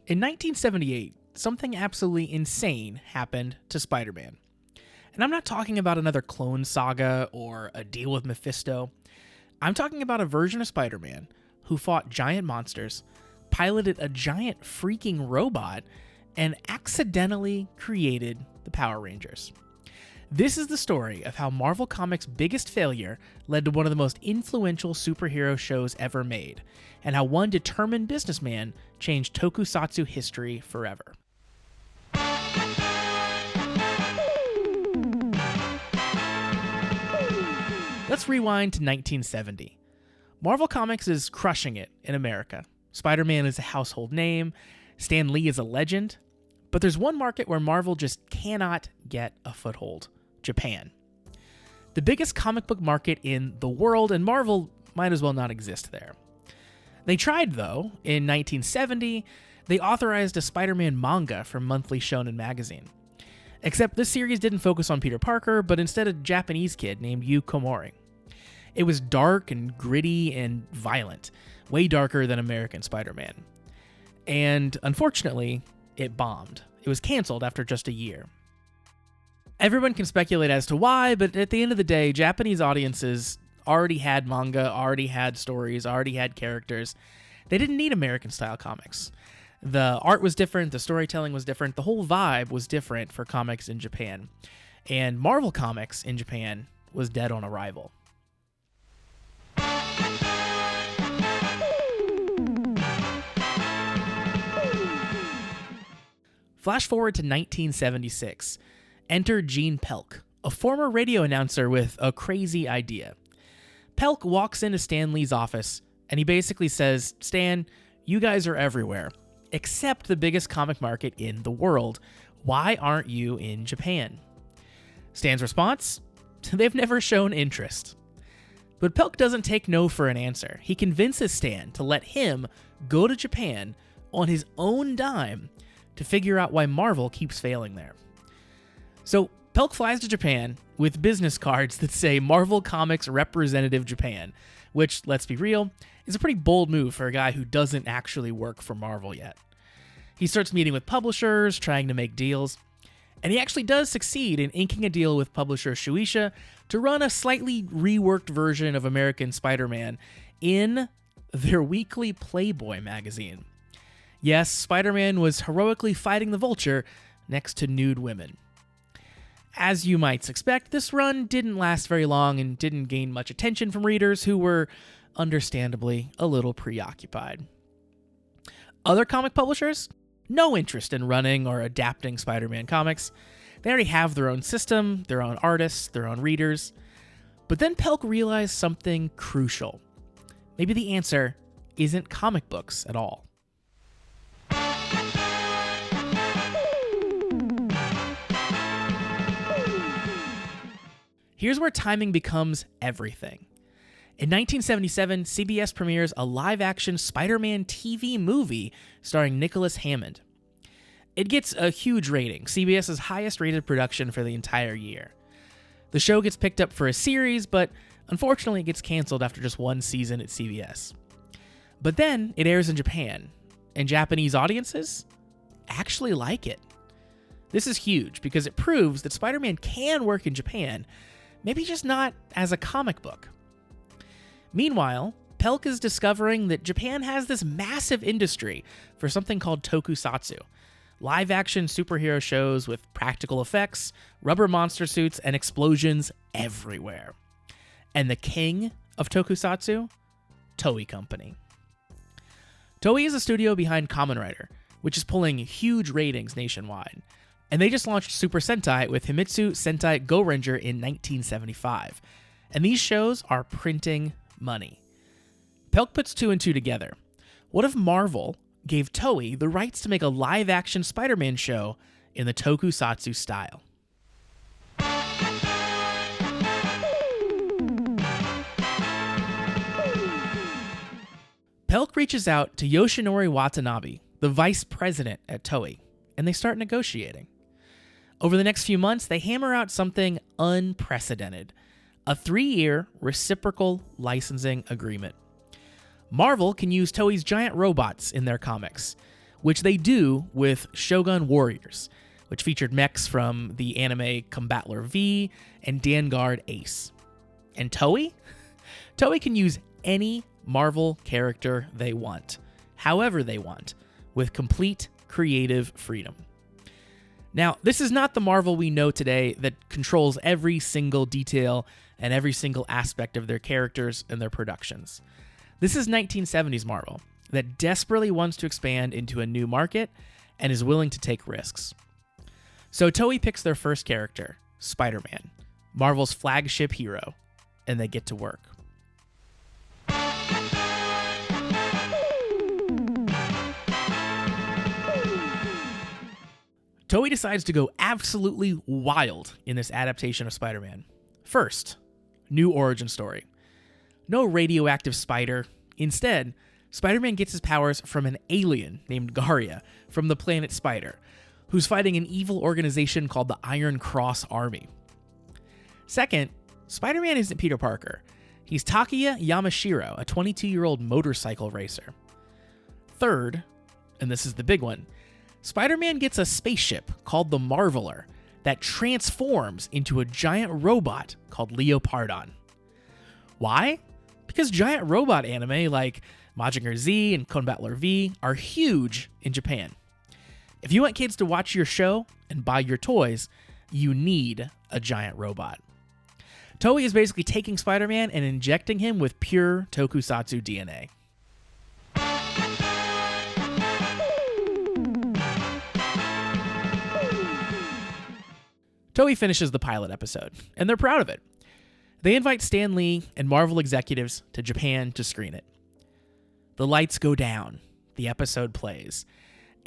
In 1978, something absolutely insane happened to Spider-Man. And I'm not talking about another clone saga or a deal with Mephisto. I'm talking about a version of Spider-Man who fought giant monsters, piloted a giant freaking robot, and accidentally created the Power Rangers. This is the story of how Marvel Comics' biggest failure led to one of the most influential superhero shows ever made, and how one determined businessman changed tokusatsu history forever. Let's rewind to 1970. Marvel Comics is crushing it in America. Spider-Man is a household name, Stan Lee is a legend, but there's one market where Marvel just cannot get a foothold: Japan. The biggest comic book market in the world, and Marvel might as well not exist there. They tried, though. In 1970, they authorized a Spider-Man manga for Monthly Shonen magazine. Except this series didn't focus on Peter Parker, but instead a Japanese kid named Yu Komori. It was dark and gritty and violent, way darker than American Spider-Man. And unfortunately, it bombed. It was canceled after just a year. Everyone can speculate as to why, but at the end of the day, Japanese audiences already had manga, already had stories, already had characters. They didn't need American-style comics. The art was different, the storytelling was different, the whole vibe was different for comics in Japan. And Marvel Comics in Japan was dead on arrival. Flash forward to 1976. Enter Gene Pelk, a former radio announcer with a crazy idea. Pelk walks into Stan Lee's office, and he basically says, "Stan, you guys are everywhere, except the biggest comic market in the world. Why aren't you in Japan?" Stan's response? They've never shown interest. But Pelk doesn't take no for an answer. He convinces Stan to let him go to Japan on his own dime to figure out why Marvel keeps failing there. So Pelk flies to Japan with business cards that say Marvel Comics Representative Japan, which, let's be real, is a pretty bold move for a guy who doesn't actually work for Marvel yet. He starts meeting with publishers, trying to make deals, and he actually does succeed in inking a deal with publisher Shueisha to run a slightly reworked version of American Spider-Man in their weekly Playboy magazine. Yes, Spider-Man was heroically fighting the Vulture next to nude women. As you might expect, this run didn't last very long and didn't gain much attention from readers who were, understandably, a little preoccupied. Other comic publishers? No interest in running or adapting Spider-Man comics. They already have their own system, their own artists, their own readers. But then Pelk realized something crucial. Maybe the answer isn't comic books at all. Here's where timing becomes everything. In 1977, CBS premieres a live-action Spider-Man TV movie starring Nicholas Hammond. It gets a huge rating, CBS's highest-rated production for the entire year. The show gets picked up for a series, but unfortunately it gets canceled after just one season at CBS. But then it airs in Japan, and Japanese audiences actually like it. This is huge because it proves that Spider-Man can work in Japan, maybe just not as a comic book. Meanwhile, Pelk is discovering that Japan has this massive industry for something called tokusatsu, live-action superhero shows with practical effects, rubber monster suits, and explosions everywhere. And the king of tokusatsu? Toei Company. Toei is a studio behind Kamen Rider, which is pulling huge ratings nationwide. And they just launched Super Sentai with Himitsu Sentai Go Ranger in 1975. And these shows are printing money. Pelk puts two and two together. What if Marvel gave Toei the rights to make a live-action Spider-Man show in the tokusatsu style? Pelk reaches out to Yoshinori Watanabe, the vice president at Toei, and they start negotiating. Over the next few months, they hammer out something unprecedented: a 3-year reciprocal licensing agreement. Marvel can use Toei's giant robots in their comics, which they do with Shogun Warriors, which featured mechs from the anime Combattler V and Danguard Ace. And Toei? Toei can use any Marvel character they want, however they want, with complete creative freedom. Now, this is not the Marvel we know today that controls every single detail and every single aspect of their characters and their productions. This is 1970s Marvel that desperately wants to expand into a new market and is willing to take risks. So Toei picks their first character, Spider-Man, Marvel's flagship hero, and they get to work. Toei decides to go absolutely wild in this adaptation of Spider-Man. First, new origin story. No radioactive spider. Instead, Spider-Man gets his powers from an alien named Garia from the planet Spider, who's fighting an evil organization called the Iron Cross Army. Second, Spider-Man isn't Peter Parker. He's Takeya Yamashiro, a 22-year-old motorcycle racer. Third, and this is the big one, Spider-Man gets a spaceship called the Marveler that transforms into a giant robot called Leopardon. Why? Because giant robot anime like Mazinger Z and Combattler V are huge in Japan. If you want kids to watch your show and buy your toys, you need a giant robot. Toei is basically taking Spider-Man and injecting him with pure tokusatsu DNA. Toei finishes the pilot episode, and they're proud of it. They invite Stan Lee and Marvel executives to Japan to screen it. The lights go down, the episode plays,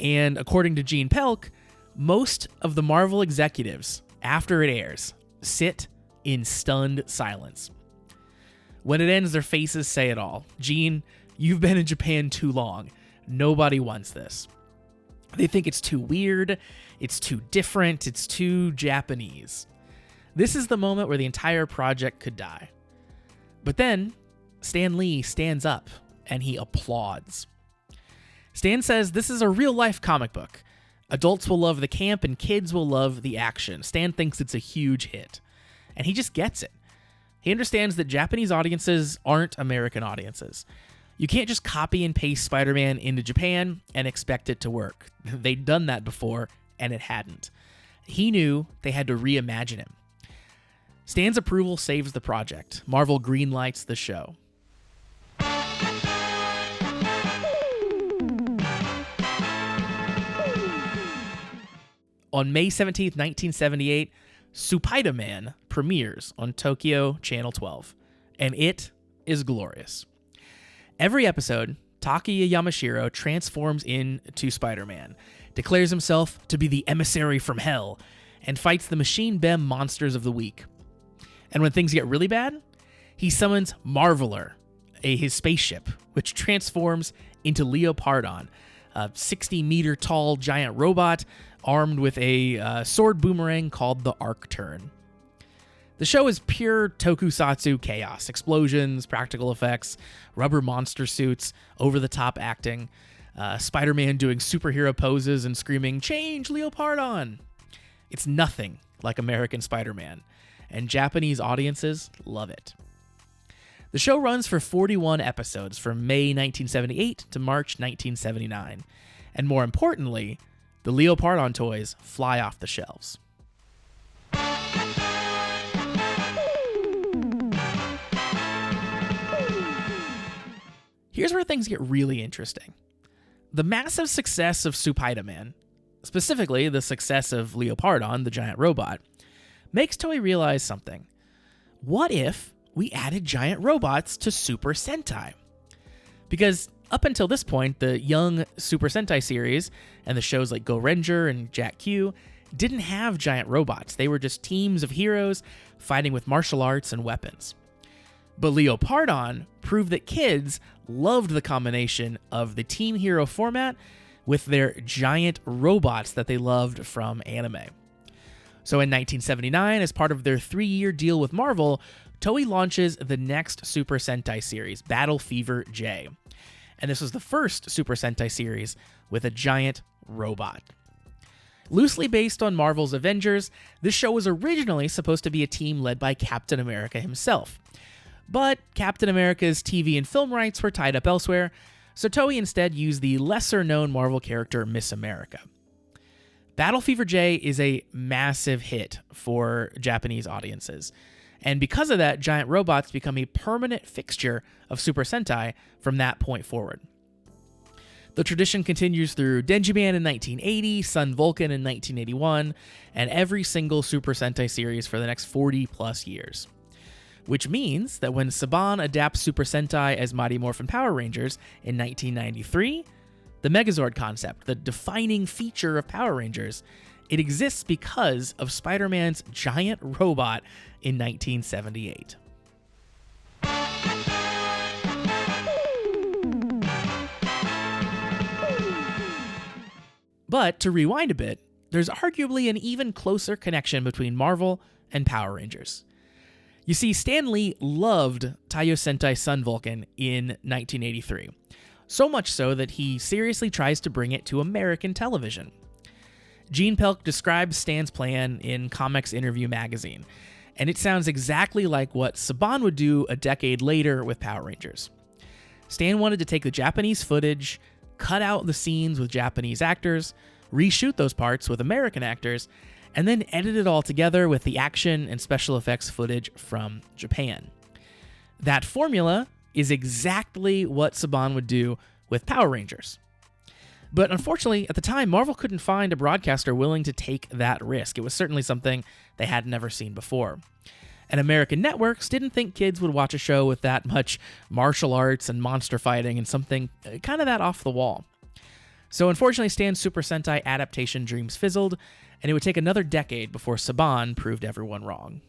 and according to Gene Pelk, most of the Marvel executives, after it airs, sit in stunned silence. When it ends, their faces say it all. Gene, you've been in Japan too long. Nobody wants this. They think it's too weird, it's too different, it's too Japanese. This is the moment where the entire project could die. But then, Stan Lee stands up and he applauds. Stan says this is a real-life comic book. Adults will love the camp and kids will love the action. Stan thinks it's a huge hit. And he just gets it. He understands that Japanese audiences aren't American audiences. You can't just copy and paste Spider-Man into Japan and expect it to work. They'd done that before, and it hadn't. He knew they had to reimagine him. Stan's approval saves the project. Marvel greenlights the show. On May 17th, 1978, Supaidaman premieres on Tokyo Channel 12, and it is glorious. Every episode, Takeya Yamashiro transforms into Spider-Man, declares himself to be the emissary from hell, and fights the Machine Bem monsters of the week. And when things get really bad, he summons Marveler, his spaceship, which transforms into Leopardon, a 60-meter tall giant robot armed with a sword boomerang called the Arc Turn. The show is pure tokusatsu chaos. Explosions, practical effects, rubber monster suits, over-the-top acting, Spider-Man doing superhero poses and screaming, "Change, Leopardon!" It's nothing like American Spider-Man, and Japanese audiences love it. The show runs for 41 episodes from May 1978 to March 1979, and more importantly, the Leopardon toys fly off the shelves. Here's where things get really interesting. The massive success of Supaidaman, specifically the success of Leopardon, the giant robot, makes Toei realize something. What if we added giant robots to Super Sentai? Because up until this point, the young Super Sentai series and the shows like Go Ranger and Jack Q didn't have giant robots. They were just teams of heroes fighting with martial arts and weapons. But Leopardon proved that kids loved the combination of the team hero format with their giant robots that they loved from anime. So in 1979, as part of their 3-year deal with Marvel, Toei launches the next Super Sentai series, Battle Fever J. and this was the first Super Sentai series with a giant robot. Loosely based on Marvel's Avengers, this show was originally supposed to be a team led by Captain America himself. But Captain America's TV and film rights were tied up elsewhere, so Toei instead used the lesser-known Marvel character Miss America. Battle Fever J is a massive hit for Japanese audiences, and because of that, giant robots become a permanent fixture of Super Sentai from that point forward. The tradition continues through Denjiman in 1980, Sun Vulcan in 1981, and every single Super Sentai series for the next 40-plus years. Which means that when Saban adapts Super Sentai as Mighty Morphin Power Rangers in 1993, the Megazord concept, the defining feature of Power Rangers, it exists because of Spider-Man's giant robot in 1978. But to rewind a bit, there's arguably an even closer connection between Marvel and Power Rangers. You see, Stan Lee loved Taiyo Sentai Sun Vulcan in 1983, so much so that he seriously tries to bring it to American television. Gene Pelk describes Stan's plan in Comics Interview magazine, and it sounds exactly like what Saban would do a decade later with Power Rangers. Stan wanted to take the Japanese footage, cut out the scenes with Japanese actors, reshoot those parts with American actors, and then edit it all together with the action and special effects footage from Japan. That formula is exactly what Saban would do with Power Rangers. But unfortunately, at the time, Marvel couldn't find a broadcaster willing to take that risk. It was certainly something they had never seen before. And American networks didn't think kids would watch a show with that much martial arts and monster fighting and something kind of that off the wall. So unfortunately, Stan's Super Sentai adaptation dreams fizzled, and it would take another decade before Saban proved everyone wrong.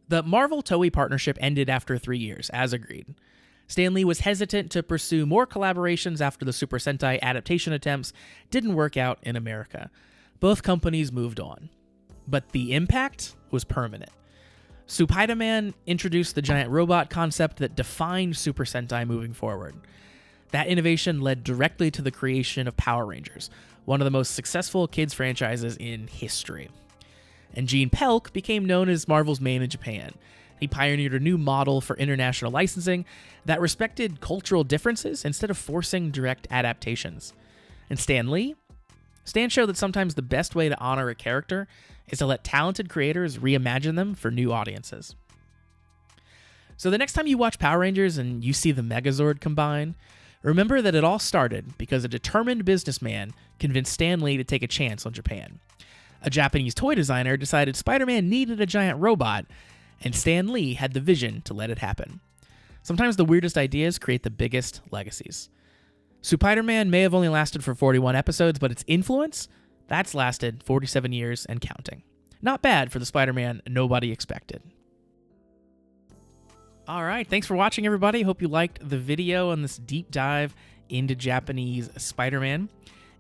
The Marvel-Toei partnership ended after 3 years, as agreed. Stan Lee was hesitant to pursue more collaborations after the Super Sentai adaptation attempts didn't work out in America. Both companies moved on. But the impact was permanent. Supaidaman introduced the giant robot concept that defined Super Sentai moving forward. That innovation led directly to the creation of Power Rangers, one of the most successful kids franchises in history. And Gene Pelk became known as Marvel's man in Japan. He pioneered a new model for international licensing that respected cultural differences instead of forcing direct adaptations. And Stan Lee? Stan showed that sometimes the best way to honor a character is to let talented creators reimagine them for new audiences. So the next time you watch Power Rangers and you see the Megazord combine, remember that it all started because a determined businessman convinced Stan Lee to take a chance on Japan. A Japanese toy designer decided Spider-Man needed a giant robot, and Stan Lee had the vision to let it happen. Sometimes the weirdest ideas create the biggest legacies. Supaidaman may have only lasted for 41 episodes, but its influence, that's lasted 47 years and counting. Not bad for the Spider-Man nobody expected. Alright, thanks for watching everybody. Hope you liked the video on this deep dive into Japanese Spider-Man.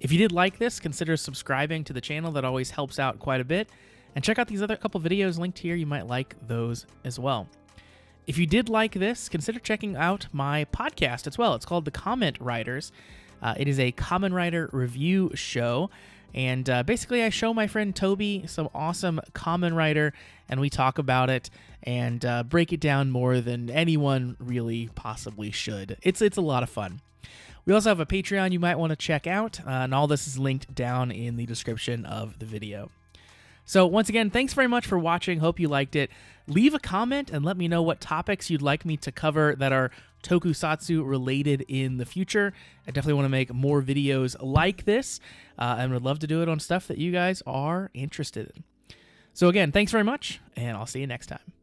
If you did like this, consider subscribing to the channel. That always helps out quite a bit. And check out these other couple videos linked here. You might like those as well. If you did like this, consider checking out my podcast as well. It's called The Comment Writers. It is a Kamen Rider review show. And basically, I show my friend Toby some awesome Kamen Rider, and we talk about it and break it down more than anyone really possibly should. It's a lot of fun. We also have a Patreon you might want to check out, and all this is linked down in the description of the video. So once again, thanks very much for watching. Hope you liked it. Leave a comment and let me know what topics you'd like me to cover that are tokusatsu related in the future. I definitely want to make more videos like this, and would love to do it on stuff that you guys are interested in. So again, thanks very much, and I'll see you next time.